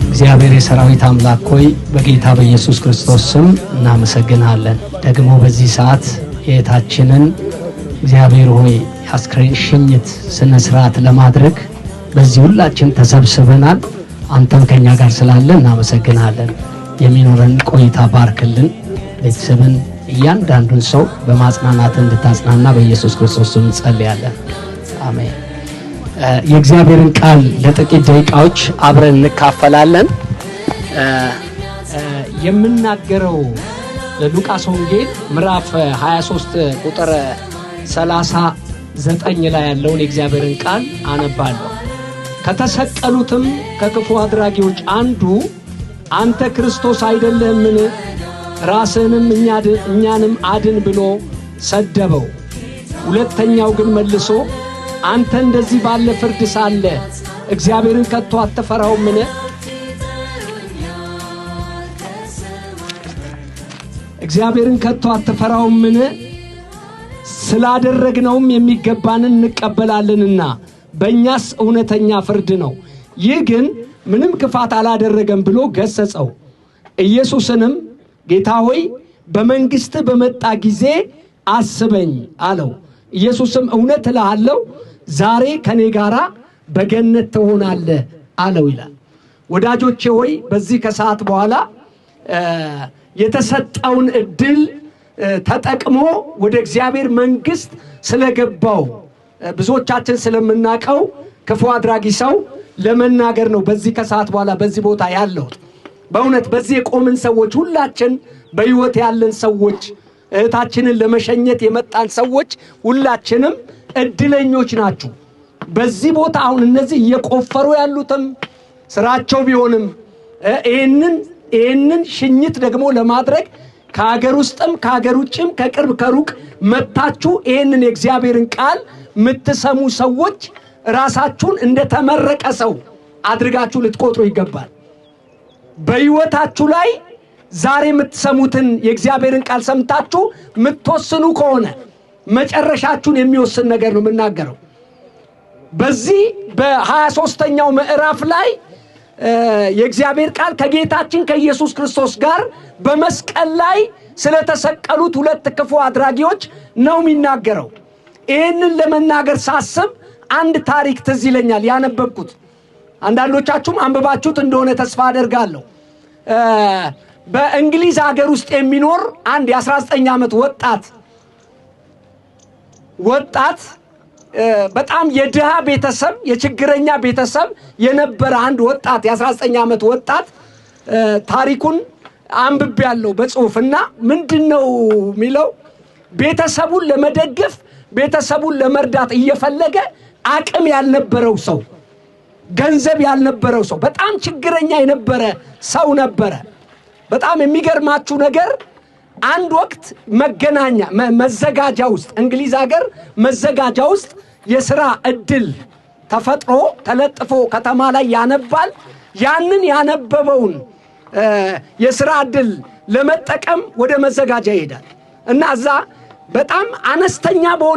እግዚአብሔር የሰራዊት አምላክ ሆይ በጌታ በኢየሱስ ክርስቶስ ስም እናመሰግናለን። ደግሞ በዚህ ሰዓት የታችንን እግዚአብሔር ሆይ አስክሬን ሽኝት ስነ ስርዓት ለማድረግ በዚህ ሁላችን ተሰብስበናል። አንተም ከኛ ጋር ስላለ እናመሰግናለን። የሚኖረን ቆይታ ባርክልን። ቤተሰብን እያንዳንዱን ሰው በማጽናናት እንድታጽናና በኢየሱስ ክርስቶስ ስም እንጸልያለን። አሜን። የእግዚአብሔርን ቃል ለጥቂት ደቂቃዎች አብረን እንካፈላለን። የምናገረው ለሉቃስ ወንጌል ምዕራፍ 23 ቁጥር 39 ላይ ያለውን የእግዚአብሔርን ቃል አነባለሁ። ከተሰቀሉትም ከክፉ አድራጊዎች አንዱ አንተ ክርስቶስ አይደለህምን? ራስህንም እኛንም አድን ብሎ ሰደበው። ሁለተኛው ግን መልሶ አንተ እንደዚህ ባለ ፍርድ ሳለ እግዚአብሔርን ከቶ አትፈራውምን? እግዚአብሔርን ከቶ አትፈራውምን? ስላደረግነውም የሚገባንን እንቀበላለንና በእኛስ እውነተኛ ፍርድ ነው። ይህ ግን ምንም ክፋት አላደረገም ብሎ ገሰጸው። ኢየሱስንም ጌታ ሆይ በመንግሥት በመጣ ጊዜ አስበኝ አለው። ኢየሱስም እውነት እልሃለሁ ዛሬ ከኔ ጋራ በገነት ትሆናለህ አለው ይላል። ወዳጆቼ ሆይ በዚህ ከሰዓት በኋላ የተሰጠውን እድል ተጠቅሞ ወደ እግዚአብሔር መንግሥት ስለገባው ብዙዎቻችን ስለምናቀው ክፉ አድራጊ ሰው ለመናገር ነው በዚህ ከሰዓት በኋላ በዚህ ቦታ ያለው። በእውነት በዚህ የቆምን ሰዎች ሁላችን በሕይወት ያለን ሰዎች እህታችንን ለመሸኘት የመጣን ሰዎች ሁላችንም እድለኞች ናችሁ። በዚህ ቦታ አሁን እነዚህ እየቆፈሩ ያሉትም ስራቸው ቢሆንም ይህንን ሽኝት ደግሞ ለማድረግ ከሀገር ውስጥም ከሀገር ውጭም ከቅርብ ከሩቅ መጥታችሁ ይህንን የእግዚአብሔርን ቃል የምትሰሙ ሰዎች ራሳችሁን እንደተመረቀ ሰው አድርጋችሁ ልትቆጥሩ ይገባል። በሕይወታችሁ ላይ ዛሬ የምትሰሙትን የእግዚአብሔርን ቃል ሰምታችሁ የምትወስኑ ከሆነ መጨረሻችሁን የሚወስን ነገር ነው የምናገረው። በዚህ በ23ኛው ምዕራፍ ላይ የእግዚአብሔር ቃል ከጌታችን ከኢየሱስ ክርስቶስ ጋር በመስቀል ላይ ስለተሰቀሉት ሁለት ክፉ አድራጊዎች ነው የሚናገረው። ይህንን ለመናገር ሳስብ አንድ ታሪክ ትዝ ይለኛል ያነበብኩት። አንዳንዶቻችሁም አንብባችሁት እንደሆነ ተስፋ አደርጋለሁ። በእንግሊዝ ሀገር ውስጥ የሚኖር አንድ የ19 ዓመት ወጣት በጣም የድሃ ቤተሰብ የችግረኛ ቤተሰብ የነበረ አንድ ወጣት የ19 ዓመት ወጣት ታሪኩን አንብቤያለሁ በጽሁፍና ምንድነው የሚለው ቤተሰቡን ለመደገፍ ቤተሰቡን ለመርዳት እየፈለገ አቅም ያልነበረው ሰው ገንዘብ ያልነበረው ሰው በጣም ችግረኛ የነበረ ሰው ነበረ። በጣም የሚገርማችሁ ነገር አንድ ወቅት መዘጋጃ ውስጥ እንግሊዝ ሀገር መዘጋጃ ውስጥ የሥራ እድል ተፈጥሮ ተለጥፎ ከተማ ላይ ያነባል። ያንን ያነበበውን የሥራ እድል ለመጠቀም ወደ መዘጋጃ ይሄዳል እና እዛ በጣም አነስተኛ በሆነ